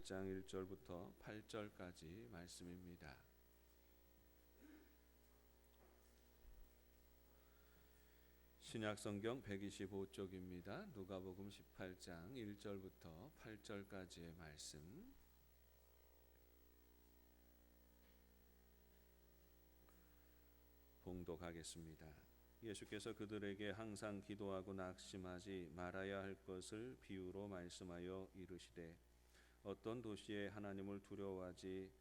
8장 1절부터 8절까지 말씀입니다. 신약성경 125쪽입니다. 누가복음 18장 1절부터 8절까지의 말씀. 봉독하겠습니다. 예수께서 그들에게 항상 기도하고 낙심하지 말아야 할 것을 비유로 말씀하여 이르시되, 어떤 도시에 하나님을 두려워하지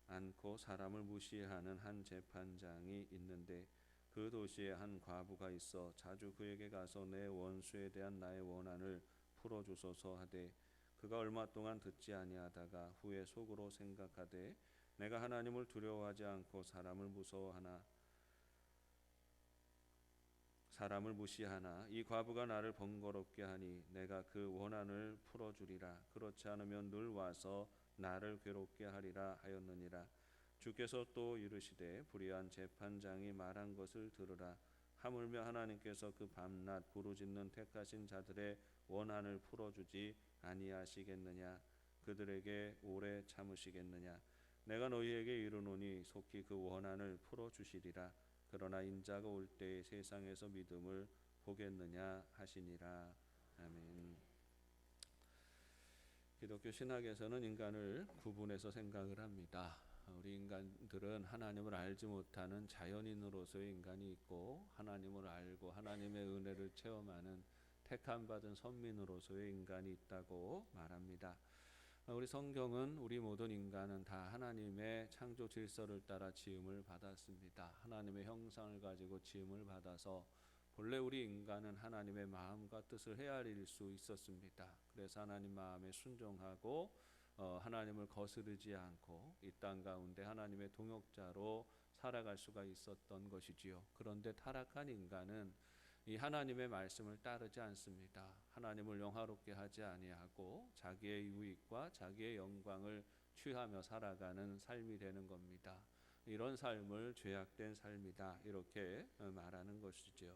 않고 사람을 무시하는 한 재판장이 있는데, 그 도시에 한 과부가 있어 자주 그에게 가서 내 원수에 대한 나의 원한을 풀어주소서 하되, 그가 얼마 동안 듣지 아니하다가 후에 속으로 생각하되, 내가 하나님을 두려워하지 않고 사람을 무시하나 이 과부가 나를 번거롭게 하니 내가 그 원한을 풀어주리라. 그렇지 않으면 늘 와서 나를 괴롭게 하리라 하였느니라. 주께서 또 이르시되, 불의한 재판장이 말한 것을 들으라. 하물며 하나님께서 그 밤낮 부르짖는 택하신 자들의 원한을 풀어주지 아니하시겠느냐? 그들에게 오래 참으시겠느냐? 내가 너희에게 이르노니 속히 그 원한을 풀어주시리라. 그러나 인자가 올 때에 세상에서 믿음을 보겠느냐 하시니라. 아멘. 기독교 신학에서는 인간을 구분해서 생각을 합니다. 우리 인간들은 하나님을 알지 못하는 자연인으로서의 인간이 있고, 하나님을 알고 하나님의 은혜를 체험하는 택함받은 선민으로서의 인간이 있다고 말합니다. 우리 성경은 우리 모든 인간은 다 하나님의 창조 질서를 따라 지음을 받았습니다. 하나님의 형상을 가지고 지음을 받아서 본래 우리 인간은 하나님의 마음과 뜻을 헤아릴 수 있었습니다. 그래서 하나님 마음에 순종하고 하나님을 거스르지 않고 이 땅 가운데 하나님의 동역자로 살아갈 수가 있었던 것이지요. 그런데 타락한 인간은 이 하나님의 말씀을 따르지 않습니다. 하나님을 영화롭게 하지 아니하고 자기의 유익과 자기의 영광을 취하며 살아가는 삶이 되는 겁니다. 이런 삶을 죄악된 삶이다, 이렇게 말하는 것이죠.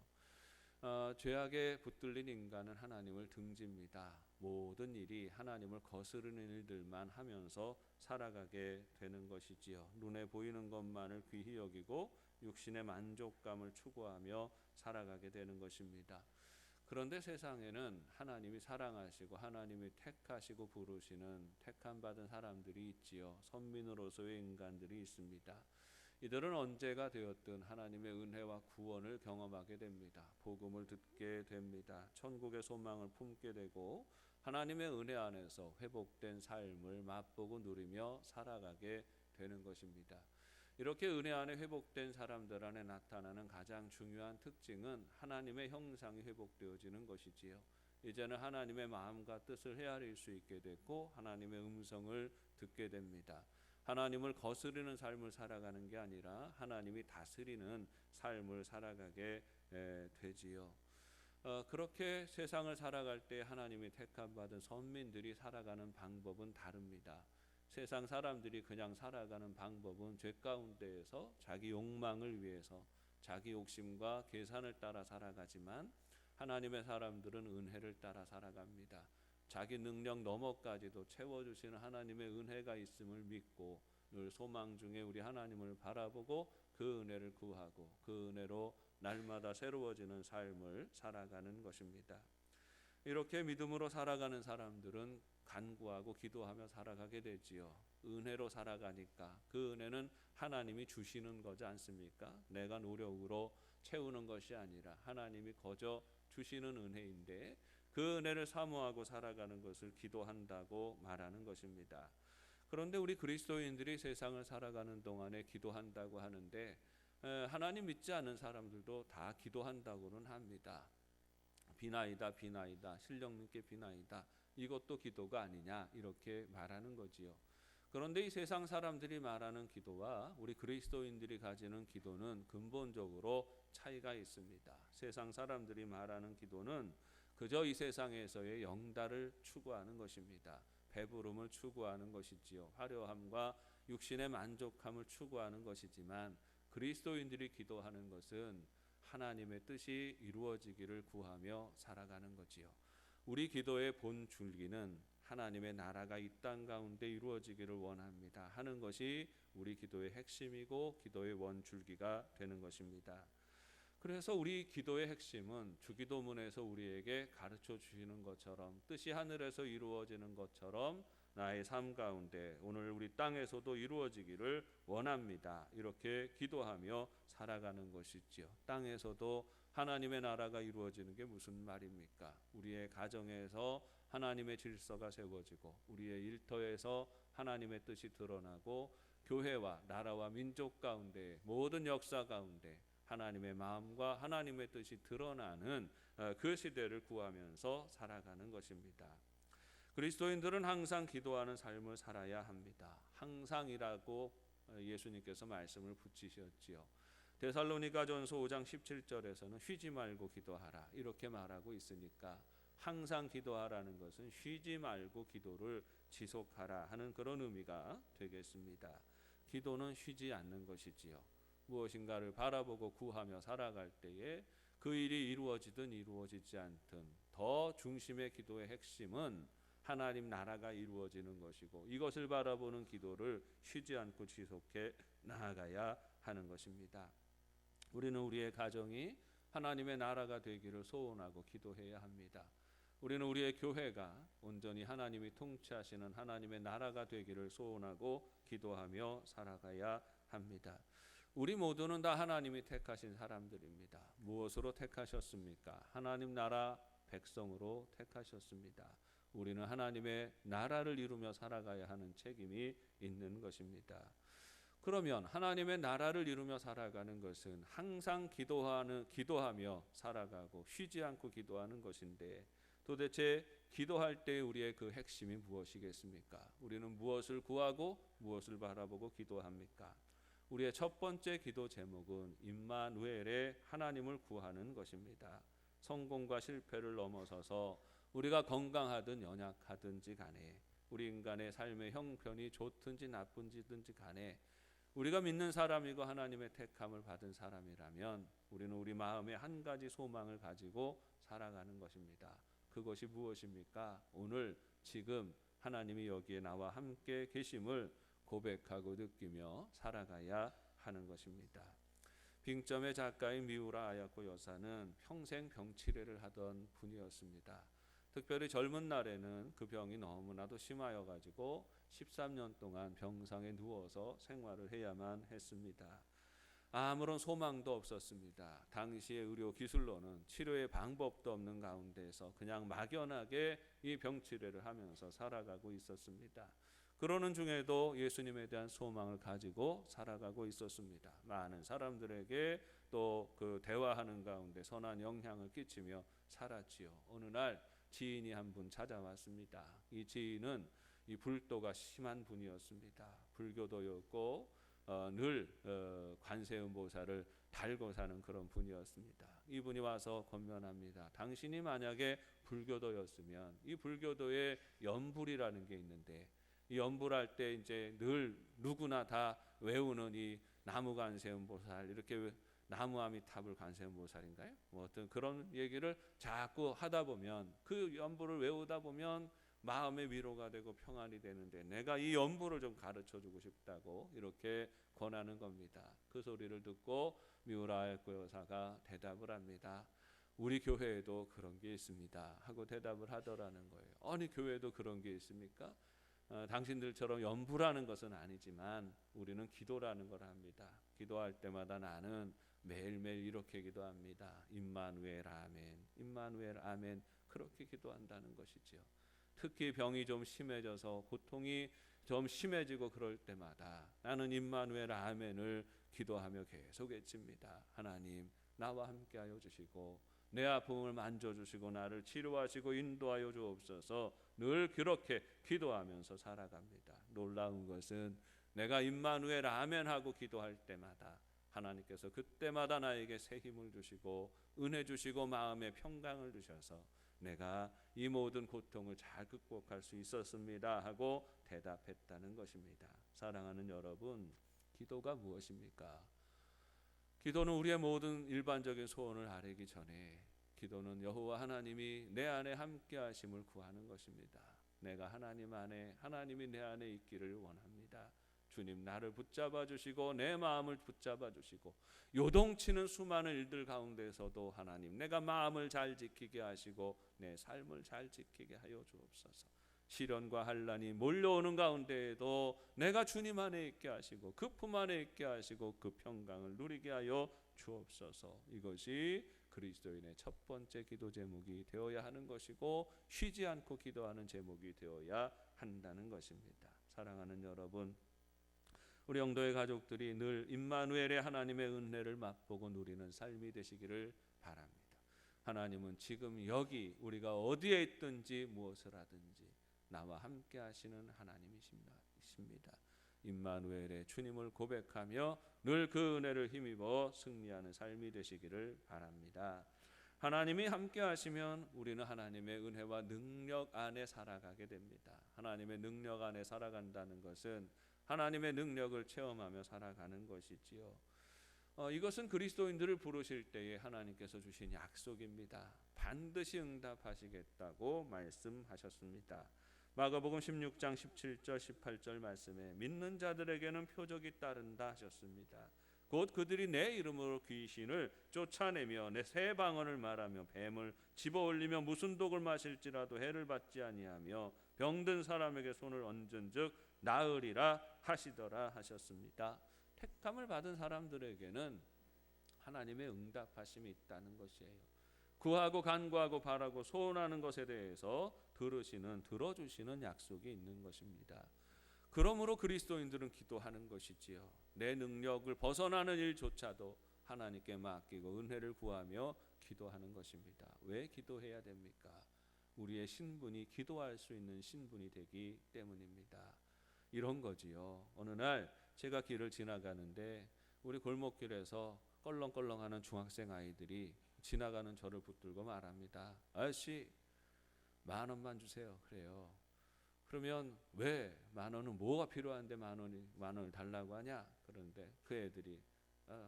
죄악에 붙들린 인간은 하나님을 등집니다. 모든 일이 하나님을 거스르는 일들만 하면서 살아가게 되는 것이지요. 눈에 보이는 것만을 귀히 여기고 육신의 만족감을 추구하며 살아가게 되는 것입니다. 그런데 세상에는 하나님이 사랑하시고 하나님이 택하시고 부르시는 택함받은 사람들이 있지요. 선민으로서의 인간들이 있습니다. 이들은 언제가 되었든 하나님의 은혜와 구원을 경험하게 됩니다. 복음을 듣게 됩니다. 천국의 소망을 품게 되고 하나님의 은혜 안에서 회복된 삶을 맛보고 누리며 살아가게 되는 것입니다. 이렇게 은혜 안에 회복된 사람들 안에 나타나는 가장 중요한 특징은 하나님의 형상이 회복되어지는 것이지요. 이제는 하나님의 마음과 뜻을 헤아릴 수 있게 됐고 하나님의 음성을 듣게 됩니다. 하나님을 거스르는 삶을 살아가는 게 아니라 하나님이 다스리는 삶을 살아가게 되지요. 그렇게 세상을 살아갈 때 하나님이 택함받은 선민들이 살아가는 방법은 다릅니다. 세상 사람들이 그냥 살아가는 방법은 죄 가운데에서 자기 욕망을 위해서 자기 욕심과 계산을 따라 살아가지만, 하나님의 사람들은 은혜를 따라 살아갑니다. 자기 능력 너머까지도 채워주시는 하나님의 은혜가 있음을 믿고 늘 소망 중에 우리 하나님을 바라보고 그 은혜를 구하고 그 은혜로 날마다 새로워지는 삶을 살아가는 것입니다. 이렇게 믿음으로 살아가는 사람들은 간구하고 기도하며 살아가게 되지요. 은혜로 살아가니까 그 은혜는 하나님이 주시는 거지 않습니까? 내가 노력으로 채우는 것이 아니라 하나님이 거저 주시는 은혜인데 그 은혜를 사모하고 살아가는 것을 기도한다고 말하는 것입니다. 그런데 우리 그리스도인들이 세상을 살아가는 동안에 기도한다고 하는데, 하나님 믿지 않는 사람들도 다 기도한다고는 합니다. 비나이다 비나이다, 신령님께 비나이다, 이것도 기도가 아니냐, 이렇게 말하는 거지요. 그런데 이 세상 사람들이 말하는 기도와 우리 그리스도인들이 가지는 기도는 근본적으로 차이가 있습니다. 세상 사람들이 말하는 기도는 그저 이 세상에서의 영달을 추구하는 것입니다. 배부름을 추구하는 것이지요. 화려함과 육신의 만족함을 추구하는 것이지만, 그리스도인들이 기도하는 것은 하나님의 뜻이 이루어지기를 구하며 살아가는 거지요. 우리 기도의 본 줄기는 하나님의 나라가 이 땅 가운데 이루어지기를 원합니다 하는 것이 우리 기도의 핵심이고 기도의 원줄기가 되는 것입니다. 그래서 우리 기도의 핵심은 주기도문에서 우리에게 가르쳐 주시는 것처럼 뜻이 하늘에서 이루어지는 것처럼 나의 삶 가운데 오늘 우리 땅에서도 이루어지기를 원합니다. 이렇게 기도하며 살아가는 것이지요. 땅에서도 하나님의 나라가 이루어지는 게 무슨 말입니까? 우리의 가정에서 하나님의 질서가 세워지고 우리의 일터에서 하나님의 뜻이 드러나고 교회와 나라와 민족 가운데 모든 역사 가운데 하나님의 마음과 하나님의 뜻이 드러나는 그 시대를 구하면서 살아가는 것입니다. 그리스도인들은 항상 기도하는 삶을 살아야 합니다. 항상이라고 예수님께서 말씀을 붙이셨지요. 데살로니가전서 5장 17절에서는 쉬지 말고 기도하라 이렇게 말하고 있으니까 항상 기도하라는 것은 쉬지 말고 기도를 지속하라 하는 그런 의미가 되겠습니다. 기도는 쉬지 않는 것이지요. 무엇인가를 바라보고 구하며 살아갈 때에 그 일이 이루어지든 이루어지지 않든 더 중심의 기도의 핵심은 하나님 나라가 이루어지는 것이고 이것을 바라보는 기도를 쉬지 않고 지속해 나아가야 하는 것입니다. 우리는 우리의 가정이 하나님의 나라가 되기를 소원하고 기도해야 합니다. 우리는 우리의 교회가 온전히 하나님이 통치하시는 하나님의 나라가 되기를 소원하고 기도하며 살아가야 합니다. 우리 모두는 다 하나님이 택하신 사람들입니다. 무엇으로 택하셨습니까? 하나님 나라 백성으로 택하셨습니다. 우리는 하나님의 나라를 이루며 살아가야 하는 책임이 있는 것입니다. 그러면 하나님의 나라를 이루며 살아가는 것은 항상 기도하며 살아가고 쉬지 않고 기도하는 것인데 도대체 기도할 때 우리의 그 핵심이 무엇이겠습니까? 우리는 무엇을 구하고 무엇을 바라보고 기도합니까? 우리의 첫 번째 기도 제목은 임마누엘의 하나님을 구하는 것입니다. 성공과 실패를 넘어서서 우리가 건강하든 연약하든지 간에 우리 인간의 삶의 형편이 좋든지 나쁜지든지 간에 우리가 믿는 사람이고 하나님의 택함을 받은 사람이라면 우리는 우리 마음에 한 가지 소망을 가지고 살아가는 것입니다. 그것이 무엇입니까? 오늘 지금 하나님이 여기에 나와 함께 계심을 고백하고 느끼며 살아가야 하는 것입니다. 빙점의 작가인 미우라 아야코 여사는 평생 병치레를 하던 분이었습니다. 특별히 젊은 날에는 그 병이 너무나도 심하여 가지고 13년 동안 병상에 누워서 생활을 해야만 했습니다. 아무런 소망도 없었습니다. 당시의 의료 기술로는 치료의 방법도 없는 가운데서 그냥 막연하게 이 병치레를 하면서 살아가고 있었습니다. 그러는 중에도 예수님에 대한 소망을 가지고 살아가고 있었습니다. 많은 사람들에게 또 그 대화하는 가운데 선한 영향을 끼치며 살았지요. 어느 날 지인이 한 분 찾아왔습니다. 이 지인은 이 불도가 심한 분이었습니다. 불교도였고 늘 관세음보살을 달고 사는 그런 분이었습니다. 이분이 와서 권면합니다. 당신이 만약에 불교도였으면 이 불교도에 연불이라는 게 있는데 이 연불할 때 이제 늘 누구나 다 외우는 이 나무 관세음보살 이렇게 나무 아미타불 관세음보살인가요? 뭐 어떤 그런 얘기를 자꾸 하다 보면 그 연불을 외우다 보면 마음의 위로가 되고 평안이 되는데 내가 이 연불을 좀 가르쳐주고 싶다고 이렇게 권하는 겁니다. 그 소리를 듣고 미우라 아야코 여사가 대답을 합니다. 우리 교회에도 그런 게 있습니다 하고 대답을 하더라는 거예요. 아니 교회에도 그런 게 있습니까? 당신들처럼 연불하는 것은 아니지만 우리는 기도라는 걸 합니다. 기도할 때마다 나는 매일매일 이렇게 기도합니다. 임마누엘 아멘, 임마누엘 아멘 그렇게 기도한다는 것이지요. 특히 병이 좀 심해져서 고통이 좀 심해지고 그럴 때마다 나는 임마누엘 아멘을 기도하며 계속 외칩니다. 하나님 나와 함께하여 주시고 내 아픔을 만져주시고 나를 치료하시고 인도하여 주옵소서. 늘 그렇게 기도하면서 살아갑니다. 놀라운 것은 내가 임마누엘 아멘 하고 기도할 때마다 하나님께서 그때마다 나에게 새 힘을 주시고 은혜 주시고 마음의 평강을 주셔서 내가 이 모든 고통을 잘 극복할 수 있었습니다 하고 대답했다는 것입니다. 사랑하는 여러분, 기도가 무엇입니까? 기도는 우리의 모든 일반적인 소원을 아뢰기 전에 기도는 여호와 하나님이 내 안에 함께 하심을 구하는 것입니다. 내가 하나님 안에, 하나님이 내 안에 있기를 원합니다. 주님 나를 붙잡아 주시고 내 마음을 붙잡아 주시고 요동치는 수많은 일들 가운데서도 하나님 내가 마음을 잘 지키게 하시고 내 삶을 잘 지키게 하여 주옵소서. 시련과 환난이 몰려오는 가운데에도 내가 주님 안에 있게 하시고 그 품 안에 있게 하시고 그 평강을 누리게 하여 주옵소서. 이것이 그리스도인의 첫 번째 기도 제목이 되어야 하는 것이고 쉬지 않고 기도하는 제목이 되어야 한다는 것입니다. 사랑하는 여러분, 우리 영도의 가족들이 늘 임마누엘의 하나님의 은혜를 맛보고 누리는 삶이 되시기를 바랍니다. 하나님은 지금 여기 우리가 어디에 있든지 무엇을 하든지 나와 함께 하시는 하나님이십니다. 임마누엘의 주님을 고백하며 늘 그 은혜를 힘입어 승리하는 삶이 되시기를 바랍니다. 하나님이 함께 하시면 우리는 하나님의 은혜와 능력 안에 살아가게 됩니다. 하나님의 능력 안에 살아간다는 것은 하나님의 능력을 체험하며 살아가는 것이지요. 이것은 그리스도인들을 부르실 때에 하나님께서 주신 약속입니다. 반드시 응답하시겠다고 말씀하셨습니다. 마가복음 16장 17절 18절 말씀에 믿는 자들에게는 표적이 따른다 하셨습니다. 곧 그들이 내 이름으로 귀신을 쫓아내며 내 새 방언을 말하며 뱀을 집어올리며 무슨 독을 마실지라도 해를 받지 아니하며 병든 사람에게 손을 얹은즉 나으리라 하시더라 하셨습니다. 택함을 받은 사람들에게는 하나님의 응답하심이 있다는 것이에요. 구하고 간구하고 바라고 소원하는 것에 대해서 들어주시는 약속이 있는 것입니다. 그러므로 그리스도인들은 기도하는 것이지요. 내 능력을 벗어나는 일조차도 하나님께 맡기고 은혜를 구하며 기도하는 것입니다. 왜 기도해야 됩니까? 우리의 신분이 기도할 수 있는 신분이 되기 때문입니다. 이런 거지요. 어느 날 제가 길을 지나가는데 우리 골목길에서 껄렁껄렁하는 중학생 아이들이 지나가는 저를 붙들고 말합니다. 아저씨 10,000원만 주세요. 그래요. 그러면 왜 10,000원은 뭐가 필요한데 10,000원을 달라고 하냐? 그런데 그 애들이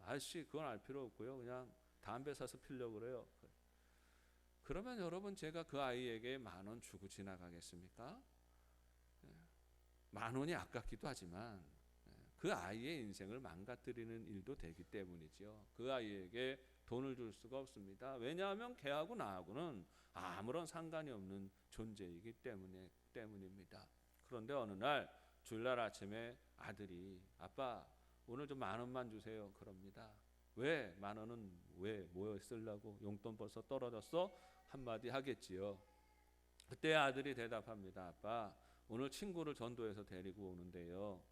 아저씨 그건 알 필요 없고요. 그냥 담배 사서 피려고 그래요. 그러면 여러분 제가 그 아이에게 10,000원 주고 지나가겠습니까? 10,000원이 아깝기도 하지만 그 아이의 인생을 망가뜨리는 일도 되기 때문이죠. 그 아이에게 돈을 줄 수가 없습니다. 왜냐하면 걔하고 나하고는 아무런 상관이 없는 존재이기 때문입니다. 그런데 어느 날 주일날 아침에 아들이 아빠 오늘 좀 10,000원만 주세요. 그럽니다. 왜 10,000원은 왜 뭐 쓰려고 용돈 벌써 떨어졌어? 한마디 하겠지요. 그때 아들이 대답합니다. 아빠 오늘 친구를 전도해서 데리고 오는데요.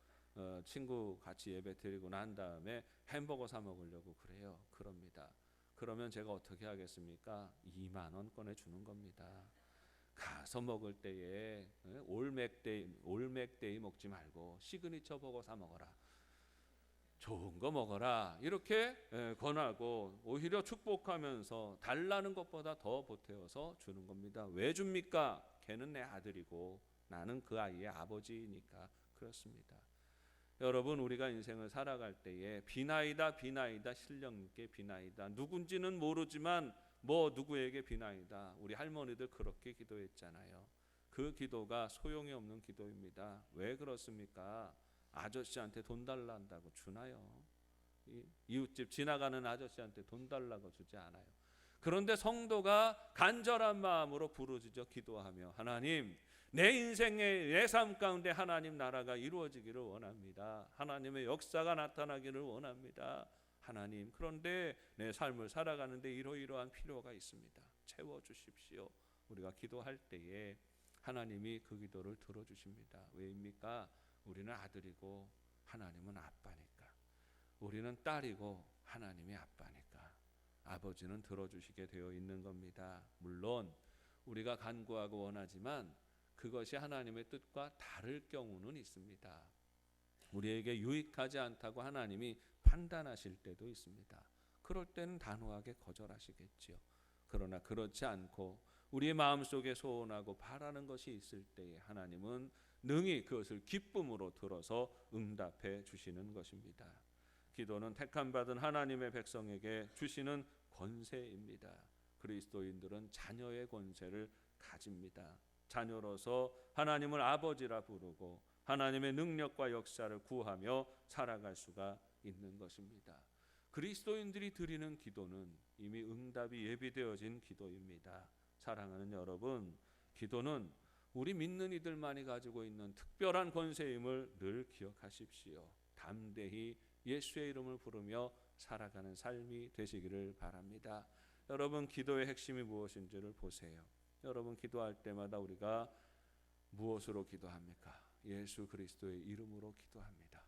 친구 같이 예배 드리고 난 다음에 햄버거 사 먹으려고 그래요. 그럽니다. 그러면 제가 어떻게 하겠습니까? 20,000원 꺼내주는 겁니다. 가서 먹을 때에 올맥데이 먹지 말고 시그니처 버거 사 먹어라. 좋은 거 먹어라. 이렇게 권하고 오히려 축복하면서 달라는 것보다 더 보태어서 주는 겁니다. 왜 줍니까? 걔는 내 아들이고 나는 그 아이의 아버지니까 그렇습니다. 여러분 우리가 인생을 살아갈 때에 비나이다 신령 있게 비나이다 누군지는 모르지만 누구에게 비나이다. 우리 할머니들 그렇게 기도했잖아요. 그 기도가 소용이 없는 기도입니다. 왜 그렇습니까? 아저씨한테 돈 달라 한다고 주나요? 이웃집 지나가는 아저씨한테 돈 달라고 주지 않아요. 그런데 성도가 간절한 마음으로 부르짖어 기도하며 하나님 내 인생의 내 삶 가운데 하나님 나라가 이루어지기를 원합니다. 하나님의 역사가 나타나기를 원합니다. 하나님 그런데 내 삶을 살아가는데 이러이러한 필요가 있습니다. 채워주십시오. 우리가 기도할 때에 하나님이 그 기도를 들어주십니다. 왜입니까? 우리는 아들이고 하나님은 아빠니까. 우리는 딸이고 하나님이 아빠니까. 아버지는 들어주시게 되어 있는 겁니다. 물론 우리가 간구하고 원하지만 그것이 하나님의 뜻과 다를 경우는 있습니다. 우리에게 유익하지 않다고 하나님이 판단하실 때도 있습니다. 그럴 때는 단호하게 거절하시겠지요. 그러나 그렇지 않고 우리의 마음속에 소원하고 바라는 것이 있을 때에 하나님은 능히 그것을 기쁨으로 들어서 응답해 주시는 것입니다. 기도는 택함받은 하나님의 백성에게 주시는 권세입니다. 그리스도인들은 자녀의 권세를 가집니다. 자녀로서 하나님을 아버지라 부르고 하나님의 능력과 역사를 구하며 살아갈 수가 있는 것입니다. 그리스도인들이 드리는 기도는 이미 응답이 예비되어진 기도입니다. 사랑하는 여러분, 기도는 우리 믿는 이들만이 가지고 있는 특별한 권세임을 늘 기억하십시오. 담대히 예수의 이름을 부르며 살아가는 삶이 되시기를 바랍니다. 여러분, 기도의 핵심이 무엇인지를 보세요. 여러분, 기도할 때마다 우리가 무엇으로 기도합니까? 예수 그리스도의 이름으로 기도합니다.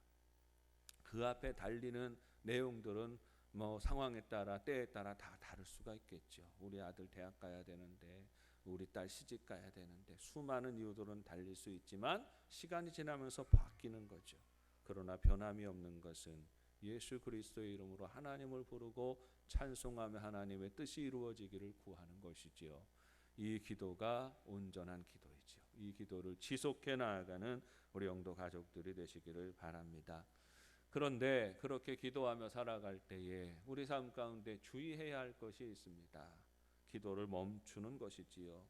그 앞에 달리는 내용들은 상황에 따라 때에 따라 다 다를 수가 있겠죠. 우리 아들 대학 가야 되는데, 우리 딸 시집 가야 되는데, 수많은 이유들은 달릴 수 있지만 시간이 지나면서 바뀌는 거죠. 그러나 변함이 없는 것은 예수 그리스도의 이름으로 하나님을 부르고 찬송하며 하나님의 뜻이 이루어지기를 구하는 것이지요. 이 기도가 온전한 기도이죠. 이 기도를 지속해 나아가는 우리 영도 가족들이 되시기를 바랍니다. 그런데 그렇게 기도하며 살아갈 때에 우리 삶 가운데 주의해야 할 것이 있습니다. 기도를 멈추는 것이지요.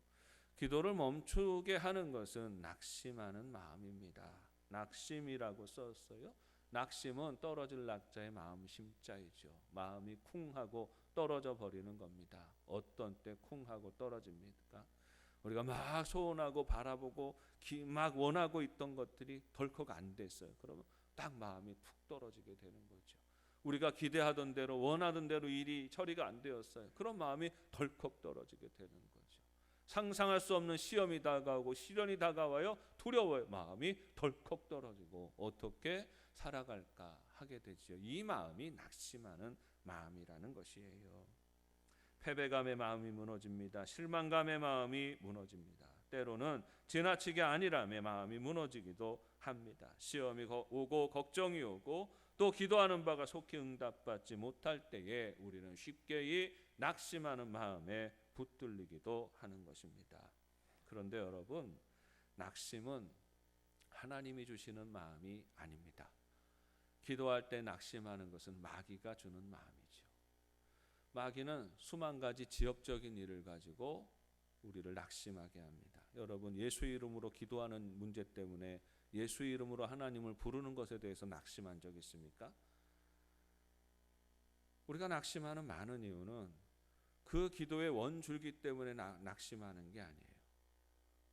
기도를 멈추게 하는 것은 낙심하는 마음입니다. 낙심이라고 썼어요. 낙심은 떨어질 낙자의 마음 심자이죠. 마음이 쿵하고 떨어져 버리는 겁니다. 어떤 때 쿵하고 떨어집니까? 우리가 막 소원하고 바라보고 막 원하고 있던 것들이 덜컥 안 됐어요. 그러면 딱 마음이 푹 떨어지게 되는 거죠. 우리가 기대하던 대로 원하던 대로 일이 처리가 안 되었어요. 그런 마음이 덜컥 떨어지게 되는 거죠. 상상할 수 없는 시험이 다가오고 시련이 다가와요. 두려워요. 마음이 덜컥 떨어지고 어떻게 살아갈까 하게 되죠. 이 마음이 낙심하는 마음이라는 것이에요. 패배감의 마음이 무너집니다. 실망감의 마음이 무너집니다. 때로는 지나치게 아니람의 마음이 무너지기도 합니다. 시험이 오고 걱정이 오고 또 기도하는 바가 속히 응답받지 못할 때에 우리는 쉽게 이 낙심하는 마음에 붙들리기도 하는 것입니다. 그런데 여러분, 낙심은 하나님이 주시는 마음이 아닙니다. 기도할 때 낙심하는 것은 마귀가 주는 마음이죠. 마귀는 수만 가지 지엽적인 일을 가지고 우리를 낙심하게 합니다. 여러분, 예수 이름으로 기도하는 문제 때문에 예수 이름으로 하나님을 부르는 것에 대해서 낙심한 적 있습니까? 우리가 낙심하는 많은 이유는 그 기도의 원줄기 때문에 낙심하는 게 아니에요.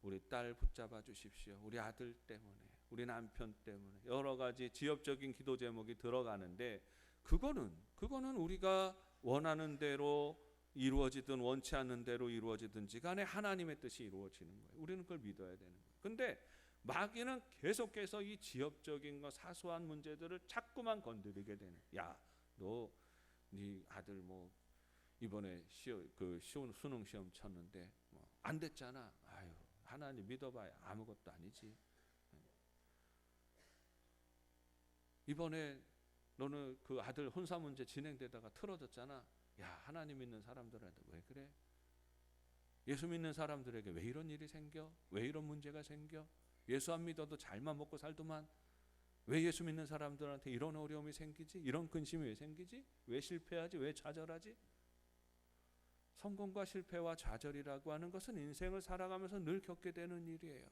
우리 딸 붙잡아 주십시오. 우리 아들 때문에, 우리 남편 때문에 여러 가지 지엽적인 기도 제목이 들어가는데 그거는 우리가 원하는 대로 이루어지든 원치 않는 대로 이루어지든지 간에 하나님의 뜻이 이루어지는 거예요. 우리는 그걸 믿어야 되는 거예요. 근데 마귀는 계속해서 이 지엽적인 거 사소한 문제들을 자꾸만 건드리게 되는. 야, 너 네 아들 이번에 수능 시험 쳤는데 안 됐잖아. 아유, 하나님 믿어봐야 아무것도 아니지. 이번에 너는 그 아들 혼사 문제 진행되다가 틀어졌잖아. 야, 하나님 믿는 사람들한테 왜 그래? 예수 믿는 사람들에게 왜 이런 일이 생겨? 왜 이런 문제가 생겨? 예수 안 믿어도 잘만 먹고 살더만 왜 예수 믿는 사람들한테 이런 어려움이 생기지? 이런 근심이 왜 생기지? 왜 실패하지? 왜 좌절하지? 성공과 실패와 좌절이라고 하는 것은 인생을 살아가면서 늘 겪게 되는 일이에요.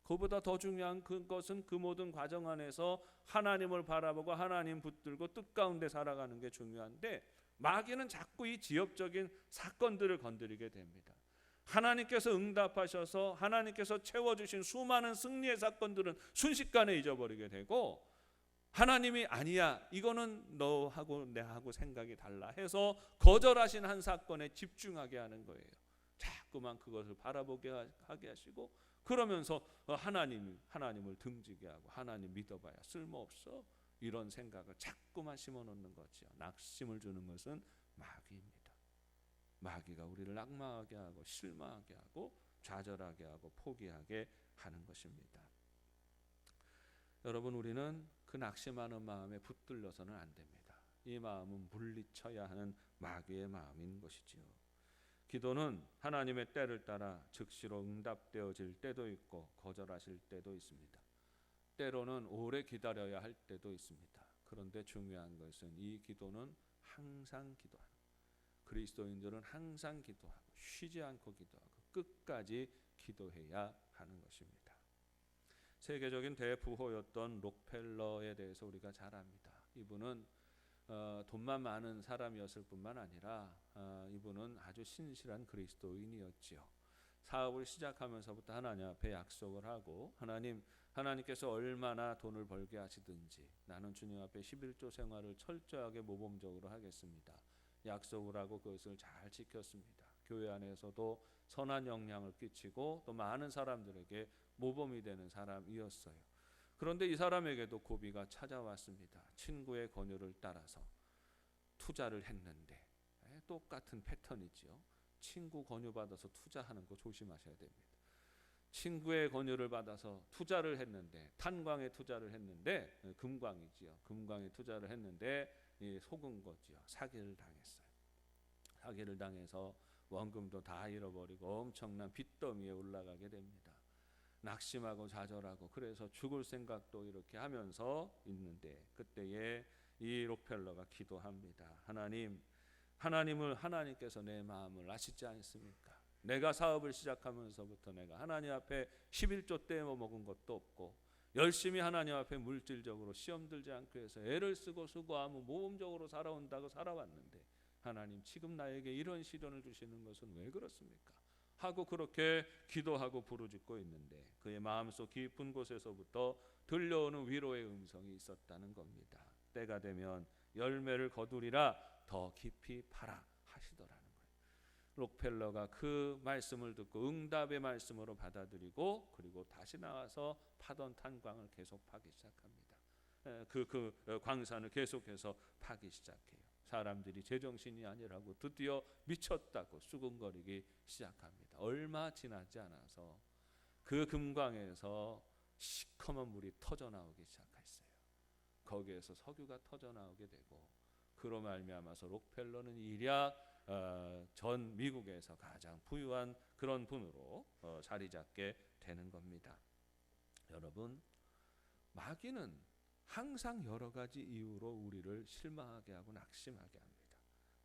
그보다 더 중요한 것은 그 모든 과정 안에서 하나님을 바라보고 하나님 붙들고 뜻 가운데 살아가는 게 중요한데 마귀는 자꾸 이 지엽적인 사건들을 건드리게 됩니다. 하나님께서 응답하셔서 하나님께서 채워주신 수많은 승리의 사건들은 순식간에 잊어버리게 되고 하나님이 아니야, 이거는 너하고 내하고 생각이 달라 해서 거절하신 한 사건에 집중하게 하는 거예요. 자꾸만 그것을 바라보게 하게 하시고 그러면서 하나님을 등지게 하고 하나님 믿어봐야 쓸모없어, 이런 생각을 자꾸만 심어놓는 거죠. 낙심을 주는 것은 마귀입니다. 마귀가 우리를 낙망하게 하고 실망하게 하고 좌절하게 하고 포기하게 하는 것입니다. 여러분, 우리는 그 낙심하는 마음에 붙들려서는 안 됩니다. 이 마음은 물리쳐야 하는 마귀의 마음인 것이지요. 기도는 하나님의 때를 따라 즉시로 응답되어질 때도 있고 거절하실 때도 있습니다. 때로는 오래 기다려야 할 때도 있습니다. 그런데 중요한 것은 이 기도는 항상 기도하는, 그리스도인들은 항상 기도하고 쉬지 않고 기도하고 끝까지 기도해야 하는 것입니다. 세계적인 대부호였던 록펠러에 대해서 우리가 잘 압니다. 이분은 돈만 많은 사람이었을 뿐만 아니라 이분은 아주 신실한 그리스도인이었지요. 사업을 시작하면서부터 하나님 앞에 약속을 하고 하나님께서 얼마나 돈을 벌게 하시든지 나는 주님 앞에 11조 생활을 철저하게 모범적으로 하겠습니다. 약속을 하고 그것을 잘 지켰습니다. 교회 안에서도 선한 영향을 끼치고 또 많은 사람들에게 모범이 되는 사람이었어요. 그런데 이 사람에게도 고비가 찾아왔습니다. 친구의 권유를 따라서 투자를 했는데 똑같은 패턴이죠. 친구 권유 받아서 투자하는 거 조심하셔야 됩니다. 친구의 권유를 받아서 투자를 했는데 탄광에 투자를 했는데 금광이지요. 금광에 투자를 했는데 속은 거지요. 사기를 당했어요. 사기를 당해서 원금도 다 잃어버리고 엄청난 빚더미에 올라가게 됩니다. 낙심하고 좌절하고 그래서 죽을 생각도 이렇게 하면서 있는데 그때에 이 록펠러가 기도합니다. 하나님께서 내 마음을 아시지 않습니까? 내가 사업을 시작하면서부터 내가 하나님 앞에 11조 떼어 먹은 것도 없고 열심히 하나님 앞에 물질적으로 시험 들지 않기 위해서 애를 쓰고 수고하며 모범적으로 살아온다고 살아왔는데 하나님 지금 나에게 이런 시련을 주시는 것은 왜 그렇습니까? 하고 그렇게 기도하고 부르짖고 있는데 그의 마음속 깊은 곳에서부터 들려오는 위로의 음성이 있었다는 겁니다. 때가 되면 열매를 거두리라 더 깊이 파라 하시더라는 거예요. 록펠러가 그 말씀을 듣고 응답의 말씀으로 받아들이고 그리고 다시 나와서 파던 탄광을 계속 파기 시작합니다. 그 광산을 계속해서 파기 시작해요. 사람들이 제정신이 아니라고 드디어 미쳤다고 수군거리기 시작합니다. 얼마 지나지 않아서 그 금광에서 시커먼 물이 터져 나오기 시작했어요. 거기에서 석유가 터져 나오게 되고 그로 말미암아서 록펠러는 일약 전 미국에서 가장 부유한 그런 분으로 자리 잡게 되는 겁니다. 여러분, 마귀는 항상 여러 가지 이유로 우리를 실망하게 하고 낙심하게 합니다.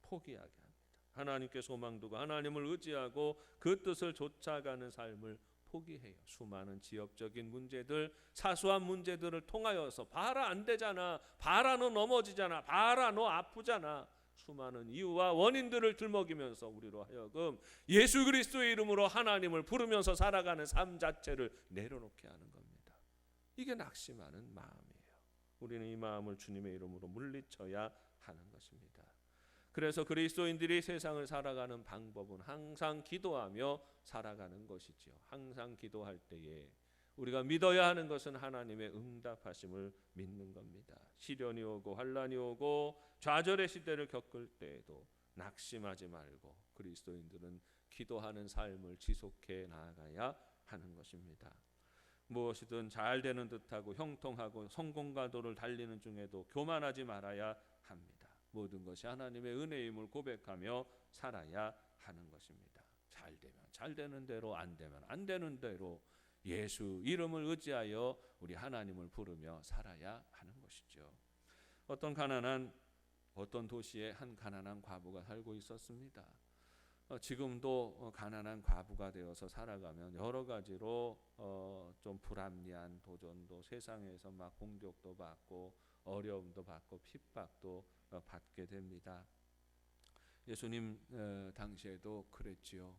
포기하게 합니다. 하나님께 소망 두고 하나님을 의지하고 그 뜻을 쫓아가는 삶을 포기해요. 수많은 지역적인 문제들, 사소한 문제들을 통하여서 봐라 안 되잖아, 봐라 너 넘어지잖아, 봐라 너 아프잖아, 수많은 이유와 원인들을 들먹이면서 우리로 하여금 예수 그리스도의 이름으로 하나님을 부르면서 살아가는 삶 자체를 내려놓게 하는 겁니다. 이게 낙심하는 마음이에요. 우리는 이 마음을 주님의 이름으로 물리쳐야 하는 것입니다. 그래서 그리스도인들이 세상을 살아가는 방법은 항상 기도하며 살아가는 것이지요. 항상 기도할 때에 우리가 믿어야 하는 것은 하나님의 응답하심을 믿는 겁니다. 시련이 오고 환난이 오고 좌절의 시대를 겪을 때에도 낙심하지 말고 그리스도인들은 기도하는 삶을 지속해 나아가야 하는 것입니다. 무엇이든 잘 되는 듯하고 형통하고 성공과 도를 달리는 중에도 교만하지 말아야 합니다. 모든 것이 하나님의 은혜임을 고백하며 살아야 하는 것입니다. 잘 되면 잘 되는 대로, 안 되면 안 되는 대로 예수 이름을 의지하여 우리 하나님을 부르며 살아야 하는 것이죠. 어떤 도시에 한 가난한 과부가 살고 있었습니다. 지금도 가난한 과부가 되어서 살아가면 여러 가지로 좀 불합리한 도전도 세상에서 막 공격도 받고 어려움도 받고 핍박도 받게 됩니다. 예수님 당시에도 그랬지요.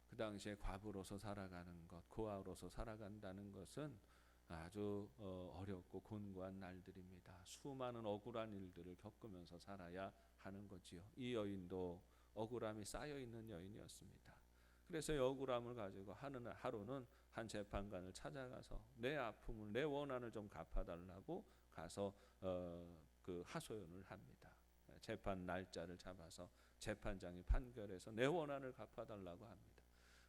그 당시에 과부로서 살아가는 것, 고아로서 살아간다는 것은 아주 어렵고 곤고한 날들입니다. 수많은 억울한 일들을 겪으면서 살아야 하는 거지요. 이 여인도 억울함이 쌓여있는 여인이었습니다. 그래서 이 억울함을 가지고 하루는 한 재판관을 찾아가서 내 아픔을, 내 원한을 좀 갚아달라고 가서 그 하소연을 합니다. 재판 날짜를 잡아서 재판장이 판결해서 내 원한을 갚아달라고 합니다.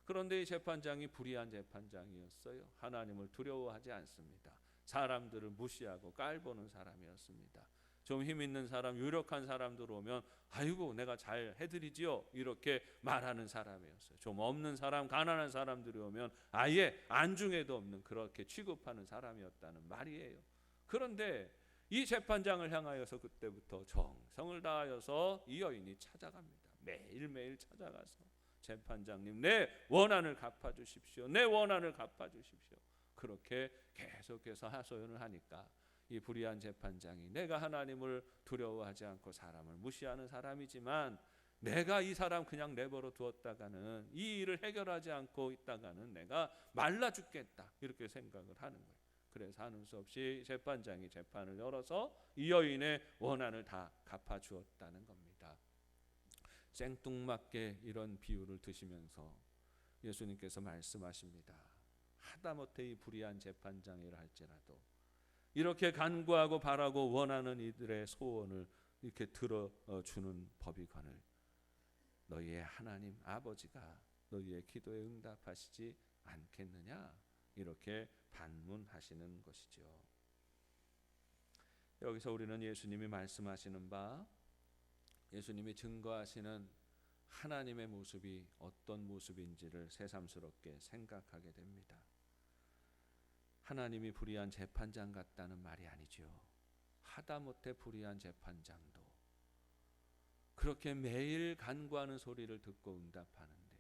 그런데 이 재판장이 불의한 재판장이었어요. 하나님을 두려워하지 않습니다. 사람들을 무시하고 깔보는 사람이었습니다. 좀 힘 있는 사람, 유력한 사람들 오면 아이고 내가 잘 해드리지요 이렇게 말하는 사람이었어요. 좀 없는 사람, 가난한 사람들이 오면 아예 안중에도 없는 그렇게 취급하는 사람이었다는 말이에요. 그런데 이 재판장을 향하여서 그때부터 정성을 다하여서 이 여인이 찾아갑니다. 매일매일 찾아가서 재판장님, 내 원한을 갚아주십시오. 내 원한을 갚아주십시오. 그렇게 계속해서 하소연을 하니까 이 불의한 재판장이 내가 하나님을 두려워하지 않고 사람을 무시하는 사람이지만 내가 이 사람 그냥 내버려 두었다가는, 이 일을 해결하지 않고 있다가는 내가 말라 죽겠다, 이렇게 생각을 하는 거예요. 그래서 하는 수 없이 재판장이 재판을 열어서 이 여인의 원한을 다 갚아주었다는 겁니다. 생뚱맞게 이런 비유를 드시면서 예수님께서 말씀하십니다. 하다못해 이 불의한 재판장이라 할지라도 이렇게 간구하고 바라고 원하는 이들의 소원을 이렇게 들어주는 법이거늘 너희의 하나님 아버지가 너희의 기도에 응답하시지 않겠느냐, 이렇게 반문하시는 것이죠. 여기서 우리는 예수님이 말씀하시는 바, 예수님이 증거하시는 하나님의 모습이 어떤 모습인지를 새삼스럽게 생각하게 됩니다. 하나님이 불의한 재판장 같다는 말이 아니죠. 하다못해 불의한 재판장도 그렇게 매일 간구하는 소리를 듣고 응답하는데,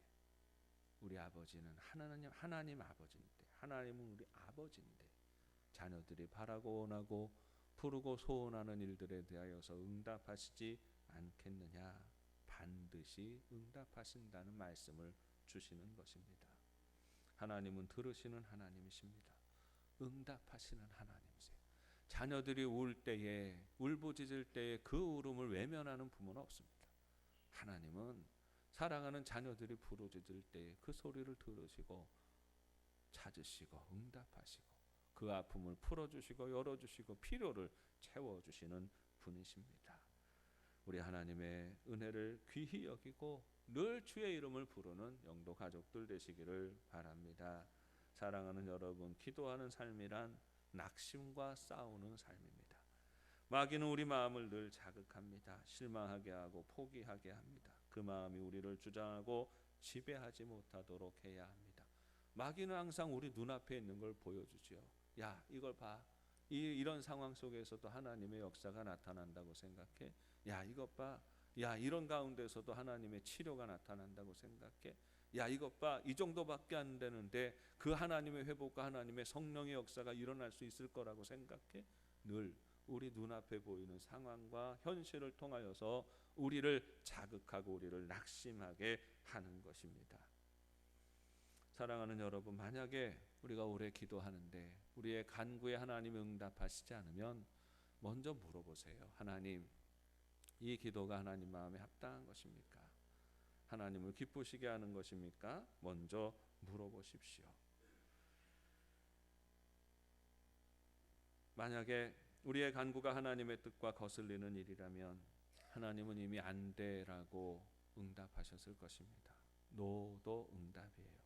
우리 아버지는 하나님 아버지인데, 하나님은 우리 아버지인데 자녀들이 바라고 원하고 부르고 소원하는 일들에 대하여서 응답하시지 않겠느냐, 반드시 응답하신다는 말씀을 주시는 것입니다. 하나님은 들으시는 하나님이십니다. 응답하시는 하나님이세요. 자녀들이 울 때에, 울부짖을 때에 그 울음을 외면하는 부모는 없습니다. 하나님은 사랑하는 자녀들이 부르짖을 때에 그 소리를 들으시고 찾으시고 응답하시고 그 아픔을 풀어주시고 열어주시고 필요를 채워주시는 분이십니다. 우리 하나님의 은혜를 귀히 여기고 늘 주의 이름을 부르는 영도 가족들 되시기를 바랍니다. 사랑하는 여러분, 기도하는 삶이란 낙심과 싸우는 삶입니다. 마귀는 우리 마음을 늘 자극합니다. 실망하게 하고 포기하게 합니다. 그 마음이 우리를 주장하고 지배하지 못하도록 해야 합니다. 마귀는 항상 우리 눈앞에 있는 걸 보여주죠. 야, 이걸 봐. 이런 상황 속에서도 하나님의 역사가 나타난다고 생각해. 야, 이것 봐. 야, 이런 가운데서도 하나님의 치료가 나타난다고 생각해. 야, 이것 봐. 이 정도밖에 안 되는데 그 하나님의 회복과 하나님의 성령의 역사가 일어날 수 있을 거라고 생각해. 늘 우리 눈앞에 보이는 상황과 현실을 통하여서 우리를 자극하고 우리를 낙심하게 하는 것입니다. 사랑하는 여러분, 만약에 우리가 오래 기도하는데 우리의 간구에 하나님이 응답하시지 않으면 먼저 물어보세요. 하나님, 이 기도가 하나님 마음에 합당한 것입니까? 하나님을 기쁘시게 하는 것입니까? 먼저 물어보십시오. 만약에 우리의 간구가 하나님의 뜻과 거슬리는 일이라면 하나님은 이미 안 돼라고 응답하셨을 것입니다. 노도 응답이에요.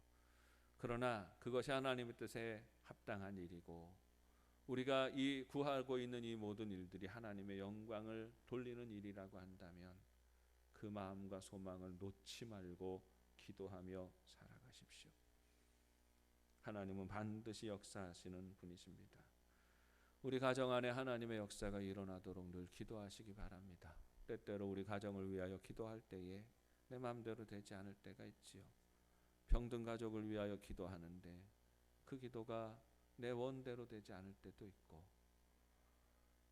그러나 그것이 하나님의 뜻에 합당한 일이고 우리가 이 구하고 있는 이 모든 일들이 하나님의 영광을 돌리는 일이라고 한다면 그 마음과 소망을 놓지 말고 기도하며 살아가십시오. 하나님은 반드시 역사하시는 분이십니다. 우리 가정 안에 하나님의 역사가 일어나도록 늘 기도하시기 바랍니다. 때때로 우리 가정을 위하여 기도할 때에 내 마음대로 되지 않을 때가 있지요. 병든 가족을 위하여 기도하는데 그 기도가 내 원대로 되지 않을 때도 있고,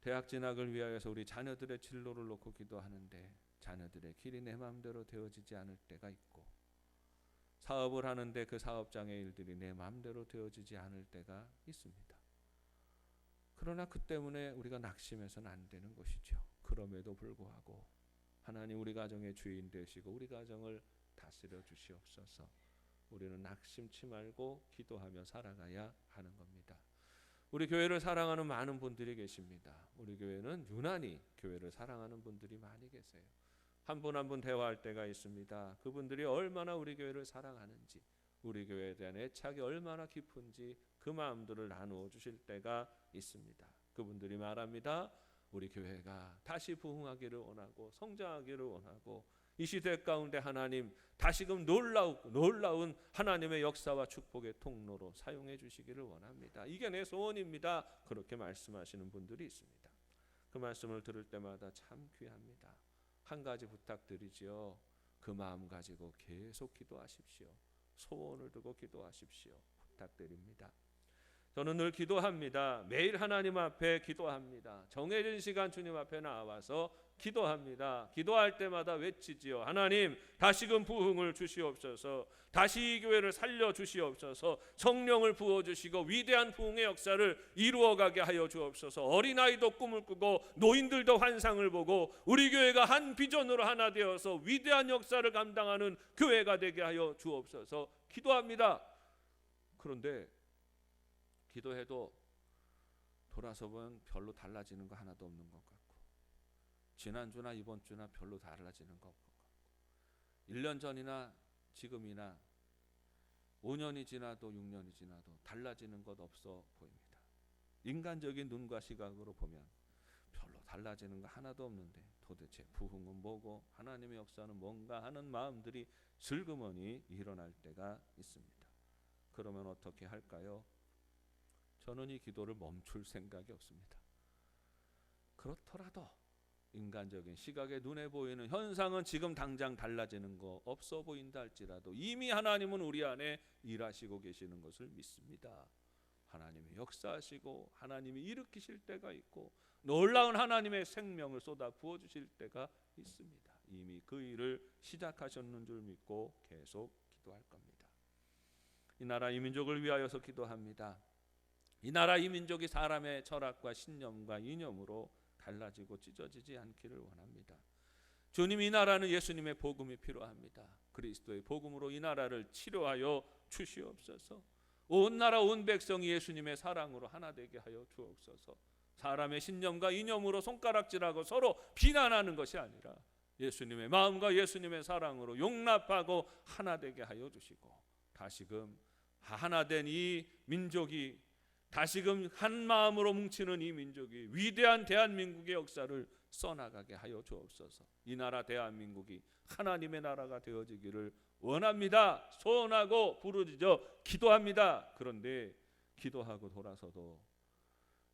대학 진학을 위하여서 우리 자녀들의 진로를 놓고 기도하는데 자녀들의 길이 내 마음대로 되어지지 않을 때가 있고, 사업을 하는데 그 사업장의 일들이 내 마음대로 되어지지 않을 때가 있습니다. 그러나 그 때문에 우리가 낙심해서는 안 되는 것이죠. 그럼에도 불구하고 하나님 우리 가정의 주인 되시고 우리 가정을 다스려 주시옵소서. 우리는 낙심치 말고 기도하며 살아가야 하는 겁니다. 우리 교회를 사랑하는 많은 분들이 계십니다. 우리 교회는 유난히 교회를 사랑하는 분들이 많이 계세요. 한 분 한 분 대화할 때가 있습니다. 그분들이 얼마나 우리 교회를 사랑하는지, 우리 교회에 대한 애착이 얼마나 깊은지 그 마음들을 나누어 주실 때가 있습니다. 그분들이 말합니다. 우리 교회가 다시 부흥하기를 원하고 성장하기를 원하고 이 시대 가운데 하나님 다시금 놀라운 하나님의 역사와 축복의 통로로 사용해 주시기를 원합니다. 이게 내 소원입니다. 그렇게 말씀하시는 분들이 있습니다. 그 말씀을 들을 때마다 참 귀합니다. 한 가지 부탁드리지요. 그 마음 가지고 계속 기도하십시오. 소원을 두고 기도하십시오. 부탁드립니다. 저는 늘 기도합니다. 매일 하나님 앞에 기도합니다. 정해진 시간 주님 앞에 나와서 기도합니다. 기도할 때마다 외치지요. 하나님, 다시금 부흥을 주시옵소서. 다시 이 교회를 살려주시옵소서. 성령을 부어주시고 위대한 부흥의 역사를 이루어가게 하여 주옵소서. 어린아이도 꿈을 꾸고 노인들도 환상을 보고 우리 교회가 한 비전으로 하나 되어서 위대한 역사를 감당하는 교회가 되게 하여 주옵소서. 기도합니다. 그런데 기도해도 돌아서 보면 별로 달라지는 거 하나도 없는 것 같고, 지난주나 이번 주나 별로 달라지는 거 없고, 1년 전이나 지금이나 5년이 지나도 6년이 지나도 달라지는 것 없어 보입니다. 인간적인 눈과 시각으로 보면 별로 달라지는 거 하나도 없는데 도대체 부흥은 뭐고 하나님의 역사는 뭔가 하는 마음들이 슬그머니 일어날 때가 있습니다. 그러면 어떻게 할까요? 저는 이 기도를 멈출 생각이 없습니다. 그렇더라도 인간적인 시각에 눈에 보이는 현상은 지금 당장 달라지는 거 없어 보인다 할지라도 이미 하나님은 우리 안에 일하시고 계시는 것을 믿습니다. 하나님이 역사하시고 하나님이 일으키실 때가 있고 놀라운 하나님의 생명을 쏟아 부어주실 때가 있습니다. 이미 그 일을 시작하셨는 줄 믿고 계속 기도할 겁니다. 이 나라 이 민족을 위하여서 기도합니다. 이 나라 이 민족이 사람의 철학과 신념과 이념으로 달라지고 찢어지지 않기를 원합니다. 주님, 이 나라는 예수님의 복음이 필요합니다. 그리스도의 복음으로 이 나라를 치료하여 주시옵소서. 온 나라 온 백성이 예수님의 사랑으로 하나 되게 하여 주옵소서. 사람의 신념과 이념으로 손가락질하고 서로 비난하는 것이 아니라 예수님의 마음과 예수님의 사랑으로 용납하고 하나 되게 하여 주시고, 다시금 하나 된 이 민족이, 다시금 한 마음으로 뭉치는 이 민족이 위대한 대한민국의 역사를 써나가게 하여 주옵소서. 이 나라 대한민국이 하나님의 나라가 되어지기를 원합니다. 소원하고 부르짖어 기도합니다. 그런데 기도하고 돌아서도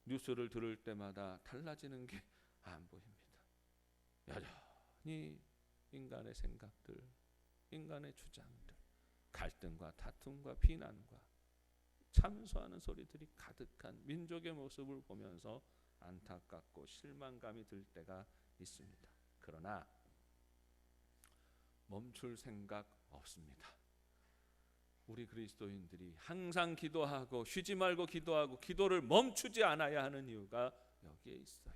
뉴스를 들을 때마다 달라지는 게 안 보입니다. 여전히 인간의 생각들, 인간의 주장들, 갈등과 다툼과 비난과 참소하는 소리들이 가득한 민족의 모습을 보면서 안타깝고 실망감이 들 때가 있습니다. 그러나 멈출 생각 없습니다. 우리 그리스도인들이 항상 기도하고 쉬지 말고 기도하고 기도를 멈추지 않아야 하는 이유가 여기에 있어요.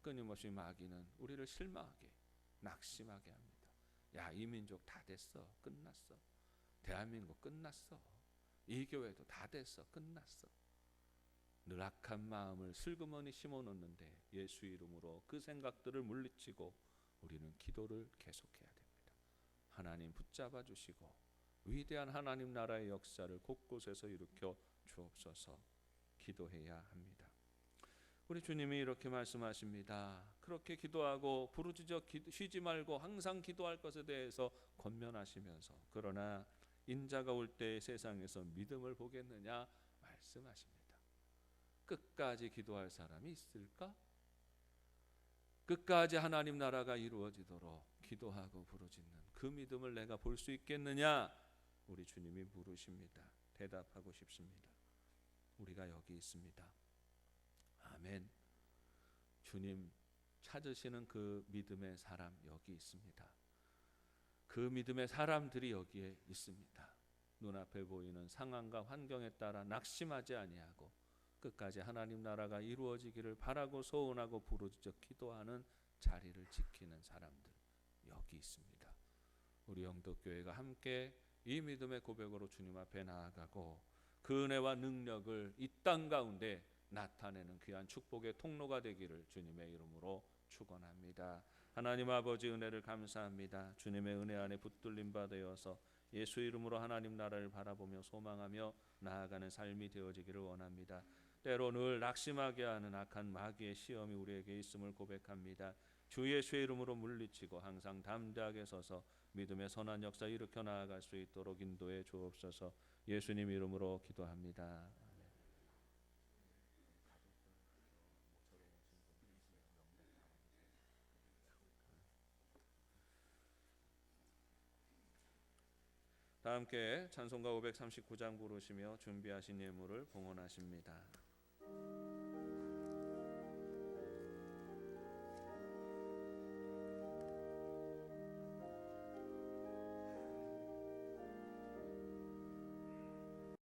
끊임없이 마귀는 우리를 실망하게, 낙심하게 합니다. 야, 이 민족 다 됐어, 끝났어. 대한민국 끝났어. 이 교회도 다 됐어, 끝났어. 늘 악한 마음을 슬그머니 심어놓는데 예수 이름으로 그 생각들을 물리치고 우리는 기도를 계속해야 됩니다. 하나님 붙잡아 주시고 위대한 하나님 나라의 역사를 곳곳에서 일으켜 주옵소서. 기도해야 합니다. 우리 주님이 이렇게 말씀하십니다. 그렇게 기도하고 부르짖어 쉬지 말고 항상 기도할 것에 대해서 권면하시면서, 그러나 인자가 올 때 세상에서 믿음을 보겠느냐 말씀하십니다. 끝까지 기도할 사람이 있을까? 끝까지 하나님 나라가 이루어지도록 기도하고 부르짖는 그 믿음을 내가 볼 수 있겠느냐? 우리 주님이 물으십니다. 대답하고 싶습니다. 우리가 여기 있습니다. 아멘. 주님 찾으시는 그 믿음의 사람 여기 있습니다. 그 믿음의 사람들이 여기에 있습니다. 눈앞에 보이는 상황과 환경에 따라 낙심하지 아니하고 끝까지 하나님 나라가 이루어지기를 바라고 소원하고 부르짖어 기도하는 자리를 지키는 사람들 여기 있습니다. 우리 영덕교회가 함께 이 믿음의 고백으로 주님 앞에 나아가고 그 은혜와 능력을 이 땅 가운데 나타내는 귀한 축복의 통로가 되기를 주님의 이름으로 축원합니다. 하나님 아버지 은혜를 감사합니다. 주님의 은혜 안에 붙들림 받아서 예수 이름으로 하나님 나라를 바라보며 소망하며 나아가는 삶이 되어지기를 원합니다. 때로 늘 낙심하게 하는 악한 마귀의 시험이 우리에게 있음을 고백합니다. 주 예수의 이름으로 물리치고 항상 담대하게 서서 믿음의 선한 역사 일으켜 나아갈 수 있도록 인도해 주옵소서. 예수님 이름으로 기도합니다. 다 함께 찬송가 539장 부르시며 준비하신 예물을 봉헌하십니다.